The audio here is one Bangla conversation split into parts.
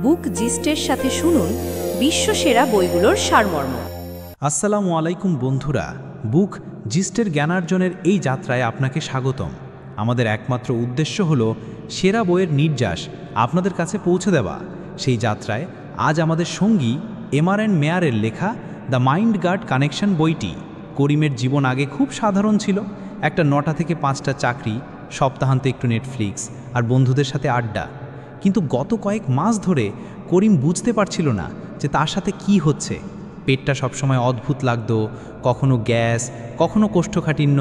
বুক জিস্টের সাথে শুনুন বিশ্বসেরা বইগুলোর সারমর্ম। আসসালামু আলাইকুম বন্ধুরা, বুক জিস্টের জ্ঞানার্জনের এই যাত্রায় আপনাকে স্বাগতম। আমাদের একমাত্র উদ্দেশ্য হলো সেরা বইয়ের নির্যাস আপনাদের কাছে পৌঁছে দেওয়া। সেই যাত্রায় আজ আমাদের সঙ্গী এমআরএন মেয়ারের লেখা দ্য মাইন্ড গার্ড কানেকশন বইটি। করিমের জীবন আগে খুব সাধারণ ছিল, একটা 9টা থেকে 5টা চাকরি, সপ্তাহান্তে একটু নেটফ্লিক্স আর বন্ধুদের সাথে আড্ডা। কিন্তু গত কয়েক মাস ধরে করিম বুঝতে পারছিল না যে তার সাথে কি হচ্ছে। পেটটা সবসময় অদ্ভুত লাগতো, কখনো গ্যাস, কখনো কোষ্ঠকাঠিন্য,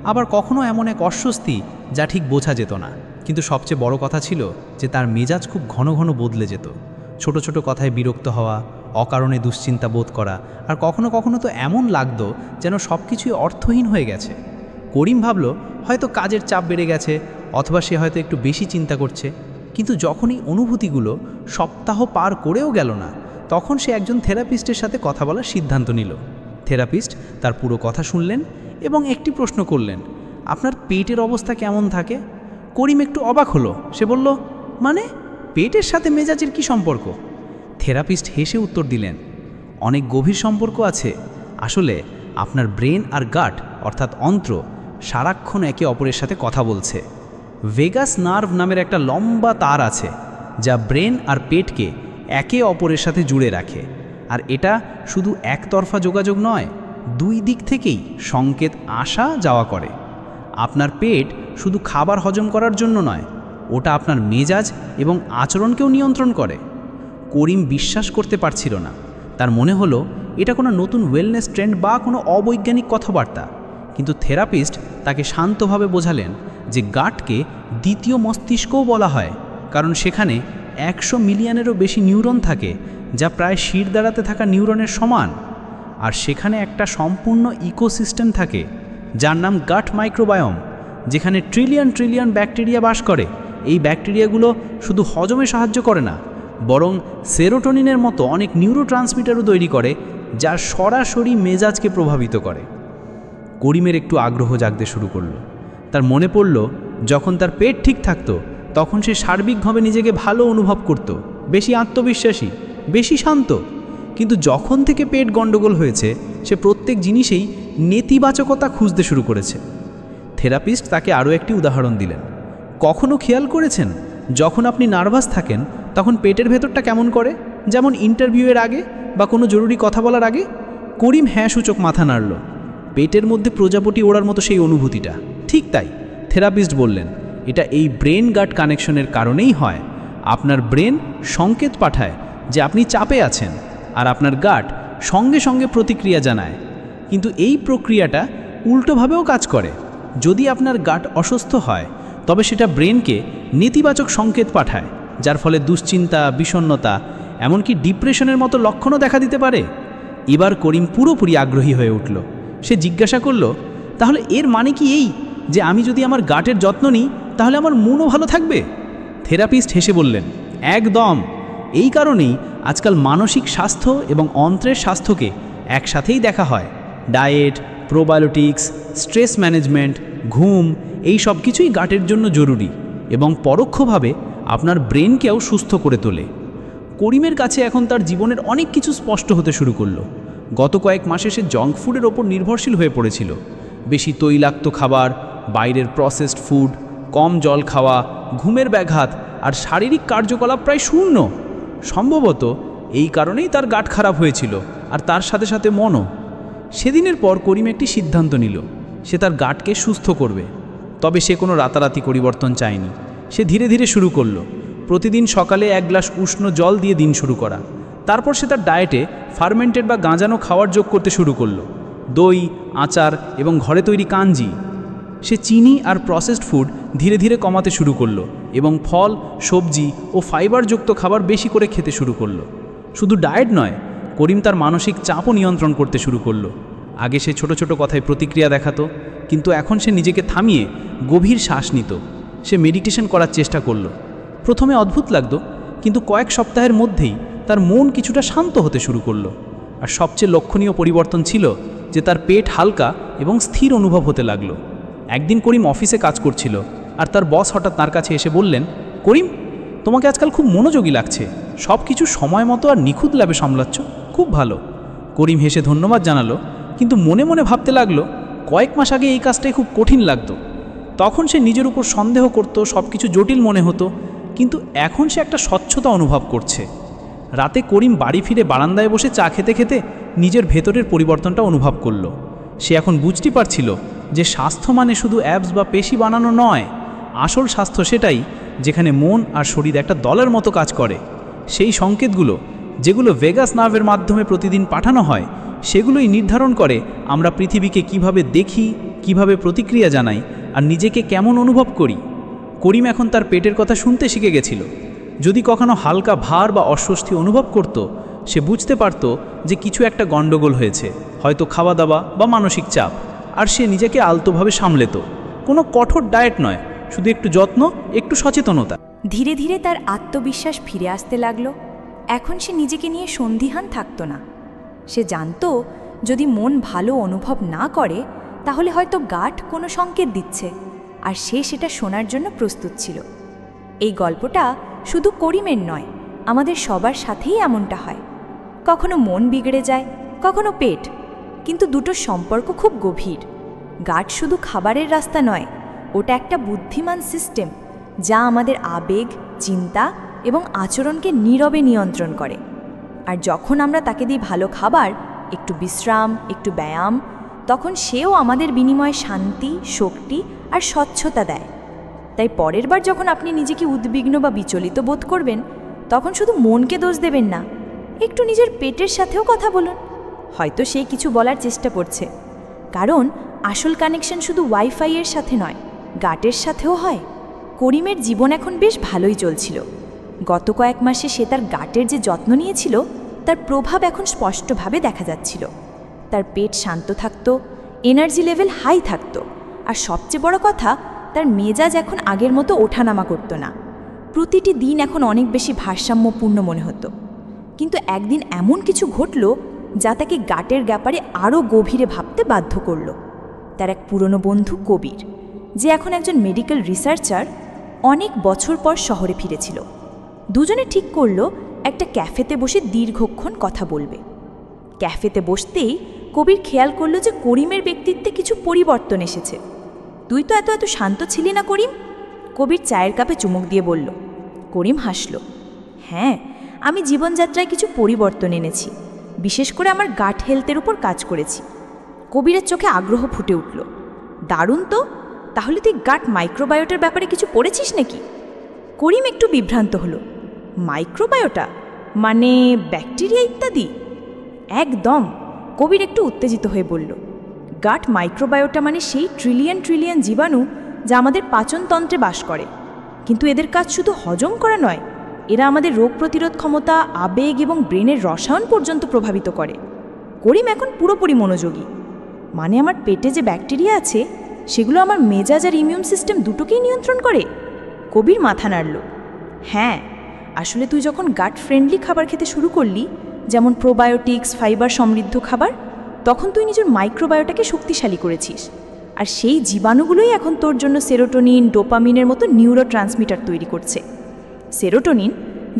আবার কখনো এমন এক অস্বস্তি যা ঠিক বোঝা যেত না। কিন্তু সবচেয়ে বড় কথা ছিল যে তার মেজাজ খুব ঘন ঘন বদলে যেত। ছোট ছোট কথায় বিরক্ত হওয়া, অকারণে দুশ্চিন্তা বোধ করা, আর কখনো কখনো তো এমন লাগতো যেন সব কিছুই অর্থহীন হয়ে গেছে। করিম ভাবল হয়তো কাজের চাপ বেড়ে গেছে, অথবা সে হয়তো একটু বেশি চিন্তা করছে। কিন্তু যখনই অনুভূতিগুলো সপ্তাহ পার করেও গেল না, তখন সে একজন থেরাপিস্টের সাথে কথা বলার সিদ্ধান্ত নিল। থেরাপিস্ট তার পুরো কথা শুনলেন এবং একটি প্রশ্ন করলেন, আপনার পেটের অবস্থা কেমন থাকে? করিম একটু অবাক হলো। সে বলল, মানে পেটের সাথে মেজাজের কি সম্পর্ক? থেরাপিস্ট হেসে উত্তর দিলেন, অনেক গভীর সম্পর্ক আছে। আসলে আপনার ব্রেন আর গাট অর্থাৎ অন্ত্র সারাক্ষণ একে অপরের সাথে কথা বলছে। ভেগাস নার্ভ নামের একটা লম্বা তার আছে যা ব্রেন আর পেটকে একে অপরের সাথে জুড়ে রাখে। আর এটা শুধু একতরফা যোগাযোগ নয়, দুই দিক থেকেই সংকেত আসা যাওয়া করে। আপনার পেট শুধু খাবার হজম করার জন্য নয়, ওটা আপনার মেজাজ এবং আচরণকেও নিয়ন্ত্রণ করে। করিম বিশ্বাস করতে পারছিল না। তার মনে হলো এটা কোনো নতুন ওয়েলনেস ট্রেন্ড বা কোনো অবৈজ্ঞানিক কথাবার্তা। কিন্তু থেরাপিস্ট তাকে শান্তভাবে বোঝালেন যে গাটকে দ্বিতীয় মস্তিষ্কও বলা হয়, কারণ সেখানে 100 মিলিয়নেরও বেশি নিউরন থাকে, যা প্রায় শিরদাঁড়াতে থাকা নিউরনের সমান। আর সেখানে একটা সম্পূর্ণ ইকোসিস্টেম থাকে যার নাম গাট মাইক্রোবায়োম, যেখানে ট্রিলিয়ন ব্যাকটেরিয়া বাস করে। এই ব্যাকটেরিয়াগুলো শুধু হজমে সাহায্য করে না, বরং সেরোটোনিনের মতো অনেক নিউরোট্রান্সমিটারও তৈরি করে, যা সরাসরি মেজাজকে প্রভাবিত করে। করিমের একটু আগ্রহ জাগতে শুরু করলো। তার মনে পড়ল যখন তার পেট ঠিক থাকতো তখন সে সার্বিকভাবে নিজেকে ভালো অনুভব করত, বেশি আত্মবিশ্বাসী, বেশি শান্ত। কিন্তু যখন থেকে পেট গণ্ডগোল হয়েছে, সে প্রত্যেক জিনিসেই নেতিবাচকতা খুঁজতে শুরু করেছে। থেরাপিস্ট তাকে আরও একটি উদাহরণ দিলেন, কখনো খেয়াল করেছেন যখন আপনি নার্ভাস থাকেন তখন পেটের ভেতরটা কেমন করে, যেমন ইন্টারভিউয়ের আগে বা কোনো জরুরি কথা বলার আগে? করিম হ্যাঁ সূচক মাথা নাড়ল। পেটের মধ্যে প্রজাপতি ওড়ার মতো সেই অনুভূতিটা। ঠিক তাই, থেরাপিস্ট বললেন, এটা এই ব্রেন গাট কানেকশনের কারণেই হয়। আপনার ব্রেন সংকেত পাঠায় যে আপনি চাপে আছেন, আর আপনার গাট সঙ্গে সঙ্গে প্রতিক্রিয়া জানায়। কিন্তু এই প্রক্রিয়াটা উল্টোভাবেও কাজ করে। যদি আপনার গাট অসুস্থ হয়, তবে সেটা ব্রেনকে নেতিবাচক সংকেত পাঠায়, যার ফলে দুশ্চিন্তা, বিষণ্ণতা, এমনকি ডিপ্রেশনের মতো লক্ষণও দেখা দিতে পারে। এবার করিম পুরোপুরি আগ্রহী হয়ে উঠল। সে জিজ্ঞাসা করল, তাহলে এর মানে কি এই যে আমি যদি আমার গাটের যত্ন নিই তাহলে আমার মনও ভালো থাকবে? থেরাপিস্ট হেসে বললেন, একদম। এই কারণেই আজকাল মানসিক স্বাস্থ্য এবং অন্ত্রের স্বাস্থ্যকে একসাথেই দেখা হয়। ডায়েট, প্রোবায়োটিক্স, স্ট্রেস ম্যানেজমেন্ট, ঘুম, এই সব কিছুই গাটের জন্য জরুরি এবং পরোক্ষভাবে আপনার ব্রেনকেও সুস্থ করে তোলে। করিমের কাছে এখন তার জীবনের অনেক কিছু স্পষ্ট হতে শুরু করলো। গত কয়েক মাসে সে জাঙ্ক ফুডের ওপর নির্ভরশীল হয়ে পড়েছিল। বেশি তৈলাক্ত খাবার, বাইরের প্রসেসড ফুড, কম জল খাওয়া, ঘুমের ব্যাঘাত আর শারীরিক কার্যকলাপ প্রায় শূন্য। সম্ভবত এই কারণেই তার গাট খারাপ হয়েছিল, আর তার সাথে সাথে মনও। সেদিনের পর করিম একটি সিদ্ধান্ত নিল, সে তার গাটকে সুস্থ করবে। তবে সে কোনো রাতারাতি পরিবর্তন চায়নি। সে ধীরে ধীরে শুরু করলো। প্রতিদিন সকালে 1 গ্লাস উষ্ণ জল দিয়ে দিন শুরু করা। তারপর সে তার ডায়েটে ফার্মেন্টেড বা গাঁজানো খাবার যোগ করতে শুরু করলো, দই, আচার এবং ঘরে তৈরি কাঞ্জি। সে চিনি আর প্রসেসড ফুড ধীরে ধীরে কমাতে শুরু করলো এবং ফল, সবজি ও ফাইবারযুক্ত খাবার বেশি করে খেতে শুরু করলো। শুধু ডায়েট নয়, করিম তার মানসিক চাপও নিয়ন্ত্রণ করতে শুরু করলো। আগে সে ছোট ছোট কথায় প্রতিক্রিয়া দেখাতো, কিন্তু এখন সে নিজেকে থামিয়ে গভীর শ্বাস নিত। সে মেডিটেশন করার চেষ্টা করলো। প্রথমে অদ্ভুত লাগতো, কিন্তু কয়েক সপ্তাহের মধ্যেই তার মন কিছুটা শান্ত হতে শুরু করলো। আর সবচেয়ে লক্ষণীয় পরিবর্তন ছিল যে তার পেট হালকা এবং স্থির অনুভব হতে লাগলো। একদিন করিম অফিসে কাজ করছিল, আর তার বস হঠাৎ তার কাছে এসে বললেন, করিম, তোমাকে আজকাল খুব মনোযোগী লাগছে, সব কিছু সময় মতো আর নিখুঁত ল্যাবে সামলাচ্ছ, খুব ভালো। করিম হেসে ধন্যবাদ জানালো, কিন্তু মনে মনে ভাবতে লাগলো কয়েক মাস আগে এই কাজটাই খুব কঠিন লাগতো। তখন সে নিজের উপর সন্দেহ করত, সব কিছু জটিল মনে হতো, কিন্তু এখন সে একটা স্বচ্ছতা অনুভব করছে। রাতে করিম বাড়ি ফিরে বারান্দায় বসে চা খেতে খেতে নিজের ভেতরের পরিবর্তনটা অনুভব করল। সে এখন বুঝতে পারছিল যে স্বাস্থ্য মানে শুধু অ্যাবস বা পেশি বানানো নয়, আসল স্বাস্থ্য সেটাই যেখানে মন আর শরীর একটা দলের মতো কাজ করে। সেই সংকেতগুলো যেগুলো ভেগাস নার্ভের মাধ্যমে প্রতিদিন পাঠানো হয়, সেগুলোই নির্ধারণ করে আমরা পৃথিবীকে কিভাবে দেখি, কিভাবে প্রতিক্রিয়া জানাই আর নিজেকে কেমন অনুভব করি। করিম এখন তার পেটের কথা শুনতে শিখে গেছিল। যদি কখনো হালকা ভার বা অস্বস্তি অনুভব করত, সে বুঝতে পারত যে কিছু একটা গণ্ডগোল হয়েছে, হয়তো খাওয়া দাওয়া বা মানসিক চাপ, আর সে নিজেকে আলতোভাবে সামলেত। কোনো কঠোর ডায়েট নয়, শুধু একটু যত্ন, একটু সচেতনতা। ধীরে ধীরে তার আত্মবিশ্বাস ফিরে আসতে লাগলো। এখন সে নিজেকে নিয়ে সন্দিহান থাকতো না। সে জানতো যদি মন ভালো অনুভব না করে তাহলে হয়তো গাট কোনো সংকেত দিচ্ছে, আর সে সেটা শোনার জন্য প্রস্তুত ছিল। এই গল্পটা শুধু করিমের নয়, আমাদের সবার সাথেই এমনটা হয়। কখনো মন বিগড়ে যায়, কখনো পেট, কিন্তু দুটোর সম্পর্ক খুব গভীর। গাট শুধু খাবারের রাস্তা নয়, ওটা একটা বুদ্ধিমান সিস্টেম যা আমাদের আবেগ, চিন্তা এবং আচরণকে নীরবে নিয়ন্ত্রণ করে। আর যখন আমরা তাকে দিই ভালো খাবার, একটু বিশ্রাম, একটু ব্যায়াম, তখন সেও আমাদের বিনিময়ে শান্তি, শক্তি আর স্বচ্ছতা দেয়। তাই পরের বার যখন আপনি নিজেকে উদ্বিগ্ন বা বিচলিত বোধ করবেন, তখন শুধু মনকে দোষ দেবেন না, একটু নিজের পেটের সাথেও কথা বলুন। হয়তো সে কিছু বলার চেষ্টা করছে, কারণ আসল কানেকশন শুধু ওয়াইফাইয়ের সাথে নয়, গাটের সাথেও হয়। করিমের জীবন এখন বেশ ভালোই চলছিল। গত কয়েক মাসে সে তার গাটের যে যত্ন নিয়েছিল, তার প্রভাব এখন স্পষ্টভাবে দেখা যাচ্ছিল। তার পেট শান্ত থাকত, এনার্জি লেভেল হাই থাকত, আর সবচেয়ে বড় কথা, তার মেজাজ এখন আগের মতো ওঠানামা করতো না। প্রতিটি দিন এখন অনেক বেশি ভারসাম্যপূর্ণ মনে হতো। কিন্তু একদিন এমন কিছু ঘটল যা তাকে গাটের ব্যাপারে আরও গভীরে ভাবতে বাধ্য করল। তার এক পুরনো বন্ধু কবির, যে এখন একজন মেডিকেল রিসার্চার, অনেক বছর পর শহরে ফিরেছিল। দুজনে ঠিক করল একটা ক্যাফেতে বসে দীর্ঘক্ষণ কথা বলবে। ক্যাফেতে বসতেই কবির খেয়াল করল যে করিমের ব্যক্তিত্বে কিছু পরিবর্তন এসেছে। তুই তো এত শান্ত ছিলি না করিম? কবির চায়ের কাপে চুমুক দিয়ে বলল। করিম হাসল। হ্যাঁ, আমি জীবনযাত্রায় কিছু পরিবর্তন এনেছি, বিশেষ করে আমার গাট হেলথের উপর কাজ করেছি। কবিরের চোখে আগ্রহ ফুটে উঠল। দারুণ তো, তাহলে তুই গাট মাইক্রোবায়োটার ব্যাপারে কিছু পড়েছিস নাকি? করিম একটু বিভ্রান্ত হলো। মাইক্রোবায়োটা মানে ব্যাকটেরিয়া ইত্যাদি? একদম, কবির একটু উত্তেজিত হয়ে বলল। গাট মাইক্রোবায়োটা মানে সেই ট্রিলিয়ন জীবাণু যা আমাদের পাচনতন্ত্রে বাস করে। কিন্তু এদের কাজ শুধু হজম করা নয়, এরা আমাদের রোগ প্রতিরোধ ক্ষমতা, আবেগ এবং ব্রেনের রসায়ন পর্যন্ত প্রভাবিত করে। করিম এখন পুরোপুরি মনোযোগী। মানে আমার পেটে যে ব্যাকটেরিয়া আছে, সেগুলো আমার মেজাজ আর ইমিউন সিস্টেম দুটোকেই নিয়ন্ত্রণ করে? কবির মাথা নাড়ল। হ্যাঁ, আসলে তুই যখন গাট ফ্রেন্ডলি খাবার খেতে শুরু করলি, যেমন প্রোবায়োটিক্স, ফাইবার সমৃদ্ধ খাবার, তখন তুই নিজের মাইক্রোবায়োটাকে শক্তিশালী করেছিস। আর সেই জীবাণুগুলোই এখন তোর জন্য সেরোটোনিন, ডোপামিনের মতো নিউরো ট্রান্সমিটার তৈরি করছে। সেরোটোনিন,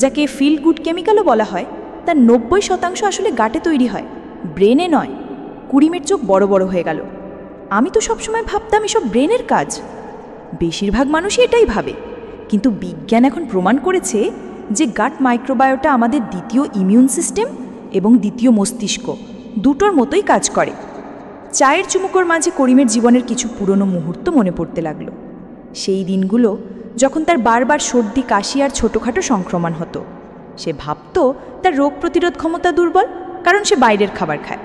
যাকে ফিল গুড কেমিক্যালও বলা হয়, তার 90% আসলে গাটে তৈরি হয়, ব্রেনে নয়। করিমের চোখ বড় বড় হয়ে গেল। আমি তো সবসময় ভাবতাম এসব ব্রেনের কাজ। বেশিরভাগ মানুষই এটাই ভাবে, কিন্তু বিজ্ঞান এখন প্রমাণ করেছে যে গাট মাইক্রোবায়োটা আমাদের দ্বিতীয় ইমিউন সিস্টেম এবং দ্বিতীয় মস্তিষ্ক দুটোর মতোই কাজ করে। চায়ের চুমুকোর মাঝে করিমের জীবনের কিছু পুরনো মুহূর্ত মনে পড়তে লাগলো। সেই দিনগুলো যখন তার বারবার সর্দি, কাশি আর ছোটোখাটো সংক্রমণ হতো। সে ভাবত তার রোগ প্রতিরোধ ক্ষমতা দুর্বল, কারণ সে বাইরের খাবার খায়।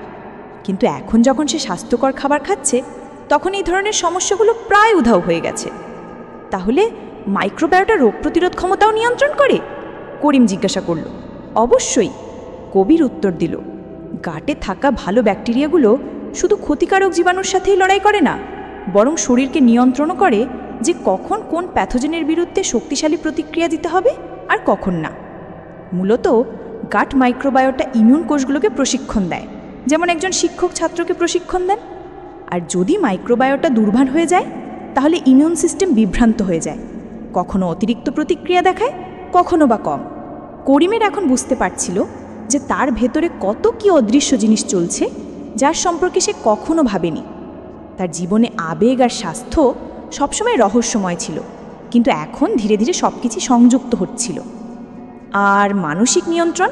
কিন্তু এখন যখন সে স্বাস্থ্যকর খাবার খাচ্ছে, তখন এই ধরনের সমস্যাগুলো প্রায় উধাও হয়ে গেছে। তাহলে মাইক্রোবায়োটা রোগ প্রতিরোধ ক্ষমতাও নিয়ন্ত্রণ করে? করিম জিজ্ঞাসা করল। অবশ্যই, কবির উত্তর দিল। গাটে থাকা ভালো ব্যাকটেরিয়াগুলো শুধু ক্ষতিকারক জীবাণুর সাথেই লড়াই করে না, বরং শরীরকে নিয়ন্ত্রণও করে যে কখন কোন প্যাথোজেনের বিরুদ্ধে শক্তিশালী প্রতিক্রিয়া দিতে হবে আর কখন না। মূলত গাট মাইক্রোবায়োটা ইমিউন কোষগুলোকে প্রশিক্ষণ দেয়, যেমন একজন শিক্ষক ছাত্রকে প্রশিক্ষণ দেন। আর যদি মাইক্রোবায়োটা দুর্বল হয়ে যায়, তাহলে ইমিউন সিস্টেম বিভ্রান্ত হয়ে যায়, কখনো অতিরিক্ত প্রতিক্রিয়া দেখায়, কখনো বা কম। করিমের এখন বুঝতে পারছিল যে তার ভেতরে কত কি অদৃশ্য জিনিস চলছে, যার সম্পর্কে সে কখনো ভাবেনি। তার জীবনে আবেগ আর স্বাস্থ্য সবসময় রহস্যময় ছিল, কিন্তু এখন ধীরে ধীরে সব কিছু সংযুক্ত হচ্ছিল। আর মানসিক নিয়ন্ত্রণ?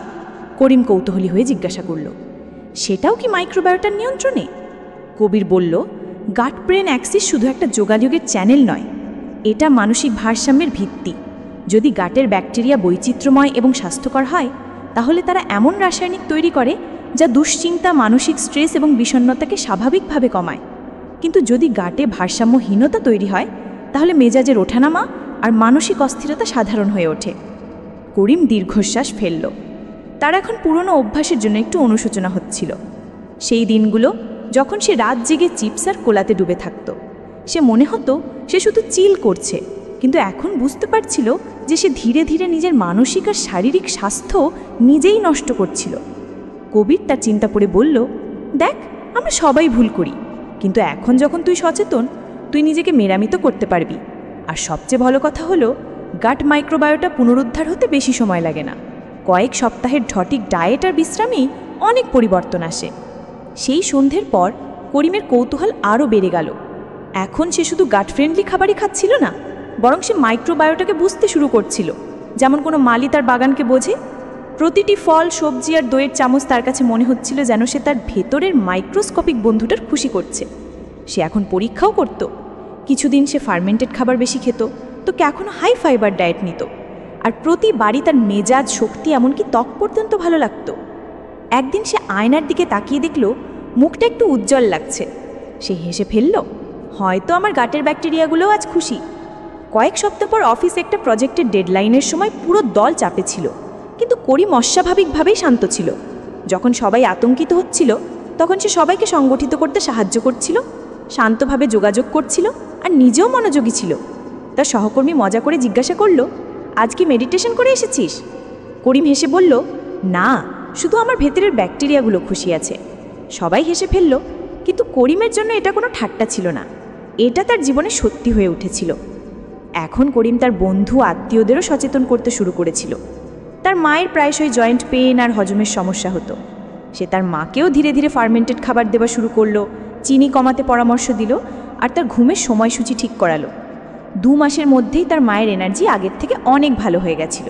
করিম কৌতূহলী হয়ে জিজ্ঞাসা করল, সেটাও কি মাইক্রোবায়োটার নিয়ন্ত্রণে? কবির বলল, গাট ব্রেন অ্যাক্সিস শুধু একটা যোগাযোগের চ্যানেল নয়, এটা মানসিক ভারসাম্যের ভিত্তি। যদি গাটের ব্যাকটেরিয়া বৈচিত্র্যময় এবং স্বাস্থ্যকর হয়, তাহলে তারা এমন রাসায়নিক তৈরি করে যা দুশ্চিন্তা, মানসিক স্ট্রেস এবং বিষণ্ণতাকে স্বাভাবিকভাবে কমায়। কিন্তু যদি গাটে ভারসাম্যহীনতা তৈরি হয়, তাহলে মেজাজের ওঠানামা আর মানসিক অস্থিরতা সাধারণ হয়ে ওঠে। করিম দীর্ঘশ্বাস ফেলল। তার এখন পুরনো অভ্যাসের জন্য একটু অনুশোচনা হচ্ছিল। সেই দিনগুলো যখন সে রাত জেগে চিপস আর কোলাতে ডুবে থাকত, সে মনে হতো সে শুধু চিল করছে, কিন্তু এখন বুঝতে পারছিল যে সে ধীরে ধীরে নিজের মানসিক আর শারীরিক স্বাস্থ্য নিজেই নষ্ট করছিল। কবির তার চিন্তা পড়ে বলল, দেখ, আমরা সবাই ভুল করি, কিন্তু এখন যখন তুই সচেতন, তুই নিজেকে মেরামত করতে পারবি। আর সবচেয়ে ভালো কথা হলো, গাট মাইক্রোবায়োটা পুনরুদ্ধার হতে বেশি সময় লাগে না। কয়েক সপ্তাহের সঠিক ডায়েট আর বিশ্রামেই অনেক পরিবর্তন আসে। সেই সন্ধ্যের পর করিমের কৌতূহল আরও বেড়ে গেল। এখন সে শুধু গাট ফ্রেন্ডলি খাবারই খাচ্ছিল না, বরং সে মাইক্রোবায়োটাকে বুঝতে শুরু করছিল, যেমন কোনো মালি তার বাগানকে বোঝে। প্রতিটি ফল, সবজি আর দইয়ের চামচ তার কাছে মনে হচ্ছিল যেন সে তার ভেতরের মাইক্রোস্কোপিক বন্ধুটার খুশি করছে। সে এখন পরীক্ষাও করত। কিছুদিন সে ফার্মেন্টেড খাবার বেশি খেত, তো কখনো হাই ফাইবার ডায়েট নিত। আর প্রতিবারই তার মেজাজ, শক্তি, এমনকি ত্বক পর্যন্ত ভালো লাগত। একদিন সে আয়নার দিকে তাকিয়ে দেখল মুখটা একটু উজ্জ্বল লাগছে। সে হেসে ফেলল, হয়তো আমার গাটের ব্যাকটেরিয়াগুলোও আজ খুশি। কয়েক সপ্তাহ পর অফিসে একটা প্রজেক্টের ডেডলাইনের সময় পুরো দল চাপে ছিল, কিন্তু করিম অস্বাভাবিকভাবেই শান্ত ছিল। যখন সবাই আতঙ্কিত হচ্ছিল, তখন সে সবাইকে সংগঠিত করতে সাহায্য করছিল, শান্তভাবে যোগাযোগ করছিল আর নিজেও মনোযোগী ছিল। তার সহকর্মী মজা করে জিজ্ঞাসা করল, আজ কি মেডিটেশন করে এসেছিস? করিম হেসে বলল, না, শুধু আমার ভেতরের ব্যাকটেরিয়াগুলো খুশি আছে। সবাই হেসে ফেলল, কিন্তু করিমের জন্য এটা কোনো ঠাট্টা ছিল না, এটা তার জীবনে সত্যি হয়ে উঠেছিল। এখন করিম তার বন্ধু, আত্মীয়দেরও সচেতন করতে শুরু করেছিল। তার মায়ের প্রায়শই জয়েন্ট পেন আর হজমের সমস্যা হতো। সে তার মাকেও ধীরে ধীরে ফার্মেন্টেড খাবার দেওয়া শুরু করলো, চিনি কমাতে পরামর্শ দিল আর তার ঘুমের সময়সূচি ঠিক করালো। 2 মাসের মধ্যেই তার মায়ের এনার্জি আগের থেকে অনেক ভালো হয়ে গেছিল।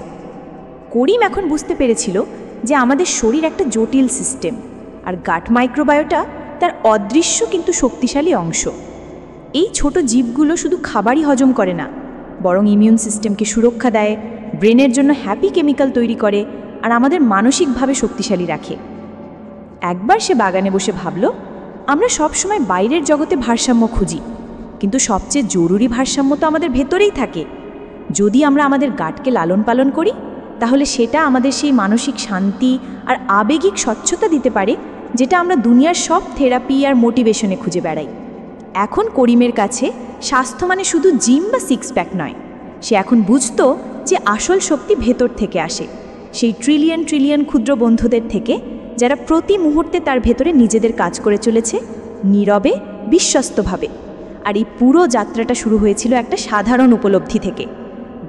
করিম এখন বুঝতে পেরেছিল যে আমাদের শরীর একটা জটিল সিস্টেম, আর গাট মাইক্রোবায়োটা তার অদৃশ্য কিন্তু শক্তিশালী অংশ। এই ছোট জীবগুলো শুধু খাবারই হজম করে না, বরং ইমিউন সিস্টেমকে সুরক্ষা দেয়, ব্রেনের জন্য হ্যাপি কেমিক্যাল তৈরি করে আর আমাদের মানসিকভাবে শক্তিশালী রাখে। একবার সে বাগানে বসে ভাবল, আমরা সবসময় বাইরের জগতে ভারসাম্য খুঁজি, কিন্তু সবচেয়ে জরুরি ভারসাম্য তো আমাদের ভেতরেই থাকে। যদি আমরা আমাদের গাটকে লালন পালন করি, তাহলে সেটা আমাদের সেই মানসিক শান্তি আর আবেগিক স্বচ্ছতা দিতে পারে, যেটা আমরা দুনিয়ার সব থেরাপি আর মোটিভেশনে খুঁজে বেড়াই। এখন করিমের কাছে স্বাস্থ্য মানে শুধু জিম বা 6 প্যাক নয়। সে এখন বুঝত যে আসল শক্তি ভেতর থেকে আসে, সেই ট্রিলিয়ন ট্রিলিয়ন ক্ষুদ্র বন্ধুদের থেকে, যারা প্রতি মুহূর্তে তার ভেতরে নিজেদের কাজ করে চলেছে, নীরবে, বিশ্বস্তভাবে। আর এই পুরো যাত্রাটা শুরু হয়েছিল একটা সাধারণ উপলব্ধি থেকে,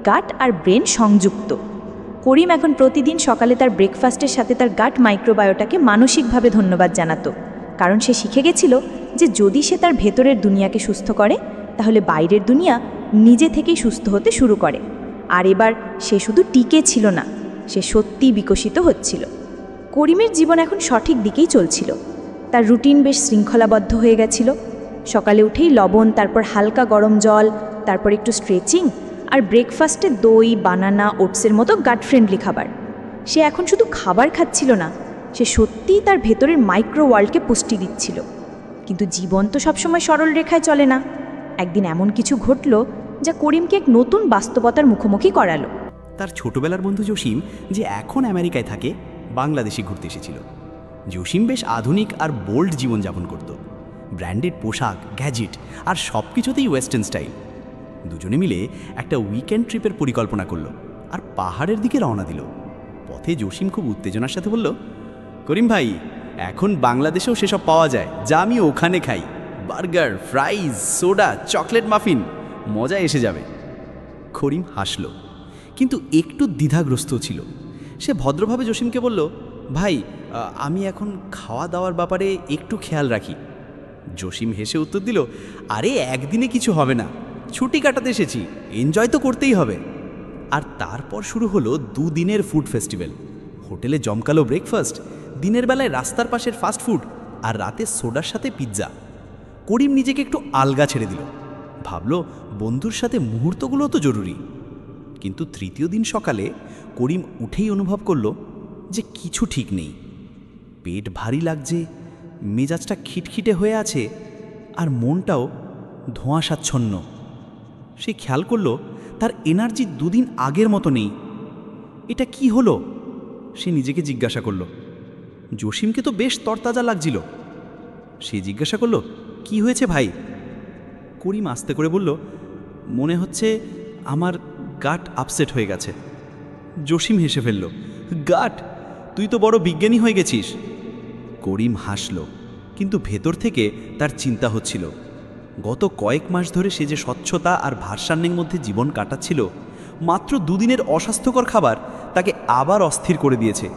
গাট আর ব্রেন সংযুক্ত। করিম এখন প্রতিদিন সকালে তার ব্রেকফাস্টের সাথে তার গাট মাইক্রোবায়োটাকে মানসিকভাবে ধন্যবাদ জানাতো, কারণ সে শিখে গেছিল যে যদি সে তার ভেতরের দুনিয়াকে সুস্থ করে, তাহলে বাইরের দুনিয়া নিজে থেকেই সুস্থ হতে শুরু করে। আর এবার সে শুধু টিকে ছিল না, সে সত্যিই বিকশিত হচ্ছিল। করিমের জীবন এখন সঠিক দিকেই চলছিল। তার রুটিন বেশ শৃঙ্খলাবদ্ধ হয়ে গেছিল। সকালে উঠেই লবণ, তারপর হালকা গরম জল, তারপর একটু স্ট্রেচিং, আর ব্রেকফাস্টে দই, বানানা, ওটসের মতো গাট ফ্রেন্ডলি খাবার। সে এখন শুধু খাবার খাচ্ছিল না, সে সত্যিই তার ভেতরের মাইক্রো ওয়ার্ল্ডকে পুষ্টি দিচ্ছিল। কিন্তু জীবন তো সবসময় সরল রেখায় চলে না। একদিন এমন কিছু ঘটল যা করিমকে এক নতুন বাস্তবতার মুখোমুখি করালো। তার ছোটবেলার বন্ধু জসিম, যে এখন আমেরিকায় থাকে, বাংলাদেশে ঘুরতে এসেছিল। জসিম বেশ আধুনিক আর বোল্ড জীবনযাপন করত, ব্র্যান্ডেড পোশাক, গ্যাজেট আর সব কিছুতেই ওয়েস্টার্ন স্টাইল। দুজনে মিলে একটা উইকেন্ড ট্রিপের পরিকল্পনা করলো আর পাহাড়ের দিকে রওনা দিল। পথে জসিম খুব উত্তেজনার সাথে বলল, করিম ভাই, এখন বাংলাদেশেও সেসব পাওয়া যায় যা আমি ওখানে খাই। বার্গার, ফ্রাইজ, সোডা, চকলেট মাফিন, মজা এসে যাবে। করিম হাসল, কিন্তু একটু দ্বিধাগ্রস্ত ছিল। সে ভদ্রভাবে জসিমকে বলল, ভাই আমি এখন খাওয়া দাওয়ার ব্যাপারে একটু খেয়াল রাখি। জসিম হেসে উত্তর দিল, আরে একদিনে কিছু হবে না, ছুটি কাটাতে এসেছি, এনজয় তো করতেই হবে। আর তারপর শুরু হলো 2 দিনের ফুড ফেস্টিভ্যাল। হোটেলে জমকালো ব্রেকফাস্ট, দিনের বেলায় রাস্তার পাশের ফাস্ট ফুড, আর রাতে সোডার সাথে পিৎজা। করিম নিজেকে একটু আলগা ছেড়ে দিল, ভাবল বন্ধুর সাথে মুহূর্তগুলো তো জরুরি। কিন্তু তৃতীয় দিন সকালে করিম উঠেই অনুভব করল যে কিছু ঠিক নেই। পেট ভারী লাগছে, মেজাজটা খিটখিটে হয়ে আছে, আর মনটাও ধোঁয়াশাচ্ছন্ন। সে খেয়াল করল তার এনার্জি 2 দিন আগের মতো নেই। এটা কি হলো? সে নিজেকে জিজ্ঞাসা করল। জসিমকে তো বেশ তরতাজা লাগছিল। সে জিজ্ঞাসা করল, কি হয়েছে ভাই? করিম আস্তে করে বলল, মনে হচ্ছে আমার গাট আপসেট হয়ে গেছে। জসিম হেসে ফেলল, গাট? তুই তো বড় বিজ্ঞানী হয়ে গেছিস। করিম হাসল, কিন্তু ভেতর থেকে তার চিন্তা হচ্ছিল। গত কয়েক মাস ধরে সে যে স্বচ্ছতা আর ভারসাম্যের মধ্যে জীবন কাটাচ্ছিল, মাত্র 2 দিনের অস্বাস্থ্যকর খাবার তাকে আবার অস্থির করে দিয়েছে।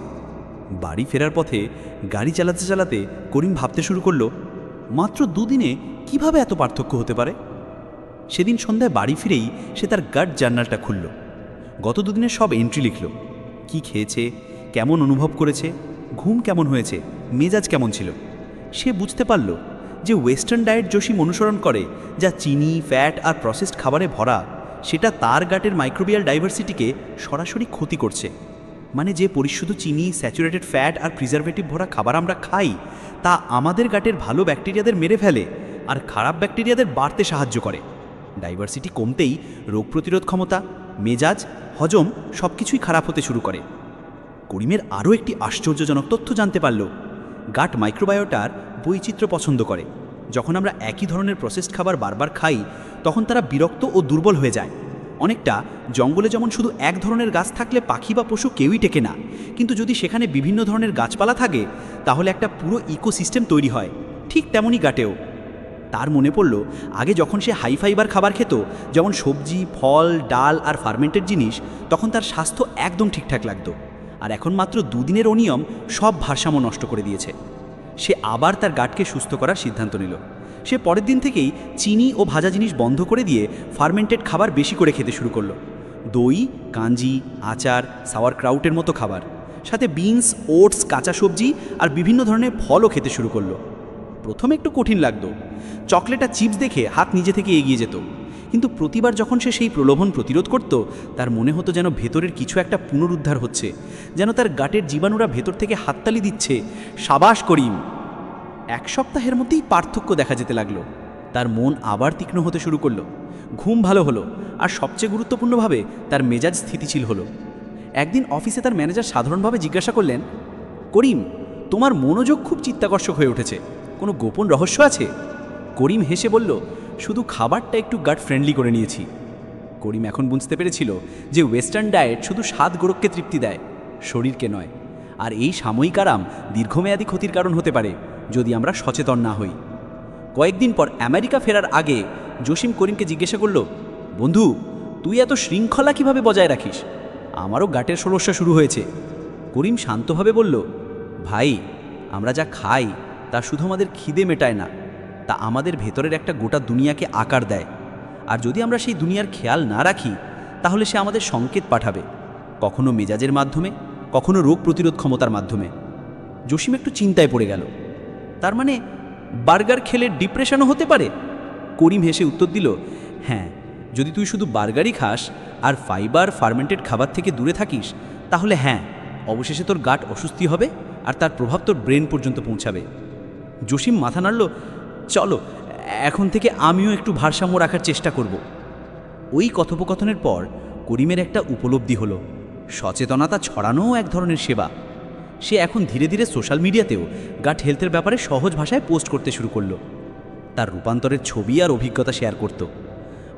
বাড়ি ফেরার পথে গাড়ি চালাতে চালাতে করিম ভাবতে শুরু করল, মাত্র 2 দিনে কিভাবে এত পার্থক্য হতে পারে। সেদিন সন্ধ্যায় বাড়ি ফিরেই সে তার গাট জার্নালটা খুলল। গত 2 দিনের সব এন্ট্রি লিখল। কি খেয়েছে, কেমন অনুভব করেছে, ঘুম কেমন হয়েছে, মেজাজ কেমন ছিল। সে বুঝতে পারল যে ওয়েস্টার্ন ডায়েট জসিম অনুসরণ করে, যা চিনি, ফ্যাট আর প্রসেসড খাবারে ভরা, সেটা তার গাটের মাইক্রোবিয়াল ডাইভার্সিটিকে সরাসরি ক্ষতি করছে। মানে যে পরিশুদ্ধ চিনি, স্যাচুরেটেড ফ্যাট আর প্রিজারভেটিভ ভরা খাবার আমরা খাই, তা আমাদের গাটের ভালো ব্যাকটেরিয়াদের মেরে ফেলে আর খারাপ ব্যাকটেরিয়াদের বাড়তে সাহায্য করে। ডাইভার্সিটি কমতেই রোগ প্রতিরোধ ক্ষমতা, মেজাজ, হজম সব কিছুই খারাপ হতে শুরু করে। করিমের আরও একটি আশ্চর্যজনক তথ্য জানতে পারল। গাট মাইক্রোবায়োটার বৈচিত্র্য পছন্দ করে। যখন আমরা একই ধরনের প্রসেসড খাবার বারবার খাই, তখন তারা বিরক্ত ও দুর্বল হয়ে যায়। অনেকটা জঙ্গলে যেমন শুধু এক ধরনের গাছ থাকলে পাখি বা পশু কেউই টেকে না, কিন্তু যদি সেখানে বিভিন্ন ধরনের গাছপালা থাকে, তাহলে একটা পুরো ইকোসিস্টেম তৈরি হয়। ঠিক তেমনই গাটেও। তার মনে পড়ল, আগে যখন সে হাই ফাইবার খাবার খেত, যেমন সবজি, ফল, ডাল আর ফার্মেন্টেড জিনিস, তখন তার স্বাস্থ্য একদম ঠিকঠাক লাগতো। আর এখন মাত্র 2 দিনের অনিয়ম সব ভারসাম্য নষ্ট করে দিয়েছে। সে আবার তার গাটকে সুস্থ করার সিদ্ধান্ত নিল। সে পরের দিন থেকেই চিনি ও ভাজা জিনিস বন্ধ করে দিয়ে ফার্মেন্টেড খাবার বেশি করে খেতে শুরু করলো। দই, কাঞ্জি, আচার, সাওয়ার ক্রাউটের মতো খাবার, সাথে বিনস, ওটস, কাঁচা সবজি আর বিভিন্ন ধরনের ফলও খেতে শুরু করলো। প্রথমে একটু কঠিন লাগতো। চকলেট আর চিপস দেখে হাত নিজে থেকে এগিয়ে যেত, কিন্তু প্রতিবার যখন সে সেই প্রলোভন প্রতিরোধ করত, তার মনে হতো যেন ভেতরের কিছু একটা পুনরুদ্ধার হচ্ছে, যেন তার গাটের জীবাণুরা ভেতর থেকে হাততালি দিচ্ছে, সাবাস করিম। 1 সপ্তাহের মধ্যেই পার্থক্য দেখা যেতে লাগলো। তার মন আবার তীক্ষ্ণ হতে শুরু করলো, ঘুম ভালো হলো, আর সবচেয়ে গুরুত্বপূর্ণভাবে তার মেজাজ স্থিতিশীল হলো। একদিন অফিসে তার ম্যানেজার সাধারণভাবে জিজ্ঞাসা করলেন, করিম, তোমার মনোযোগ খুব চিত্তাকর্ষক হয়ে উঠেছে, কোনো গোপন রহস্য আছে? করিম হেসে বলল, শুধু খাবারটা একটু গাট ফ্রেন্ডলি করে নিয়েছি। করিম এখন বুঝতে পেরেছিল যে ওয়েস্টার্ন ডায়েট শুধু স্বাদ গোরককে তৃপ্তি দেয়, শরীরকে নয়। আর এই সাময়িক আরাম দীর্ঘমেয়াদী ক্ষতির কারণ হতে পারে যদি আমরা সচেতন না হই। কয়েকদিন পর আমেরিকা ফেরার আগে জসিম করিমকে জিজ্ঞাসা করল, বন্ধু, তুই এত শৃঙ্খলা কিভাবে বজায় রাখিস? আমারও গাটের সমস্যা শুরু হয়েছে। করিম শান্তভাবে বলল, ভাই, আমরা যা খাই তা শুধু আমাদের খিদে মেটায় না, তা আমাদের ভেতরের একটা গোটা দুনিয়াকে আকার দেয়। আর যদি আমরা সেই দুনিয়ার খেয়াল না রাখি, তাহলে সে আমাদের সংকেত পাঠাবে, কখনো মেজাজের মাধ্যমে, কখনো রোগ প্রতিরোধ ক্ষমতার মাধ্যমে। জসিম একটু চিন্তায় পড়ে গেল। তার মানে বার্গার খেলে ডিপ্রেশনও হতে পারে? করিম হেসে উত্তর দিল, হ্যাঁ, যদি তুই শুধু বার্গারই খাস আর ফাইবার, ফার্মেন্টেড খাবার থেকে দূরে থাকিস, তাহলে হ্যাঁ, অবশেষে তোর গাট অসুস্থ হবে আর তার প্রভাব তোর ব্রেন পর্যন্ত পৌঁছাবে। জসিম মাথা নাড়ল, চলো, এখন থেকে আমিও একটু ভারসাম্য রাখার চেষ্টা করব। ওই কথোপকথনের পর করিমের একটা উপলব্ধি হলো, সচেতনতা ছড়ানোও এক ধরনের সেবা। সে এখন ধীরে ধীরে সোশ্যাল মিডিয়াতেও গাট হেলথের ব্যাপারে সহজ ভাষায় পোস্ট করতে শুরু করলো। তার রূপান্তরের ছবি আর অভিজ্ঞতা শেয়ার করত।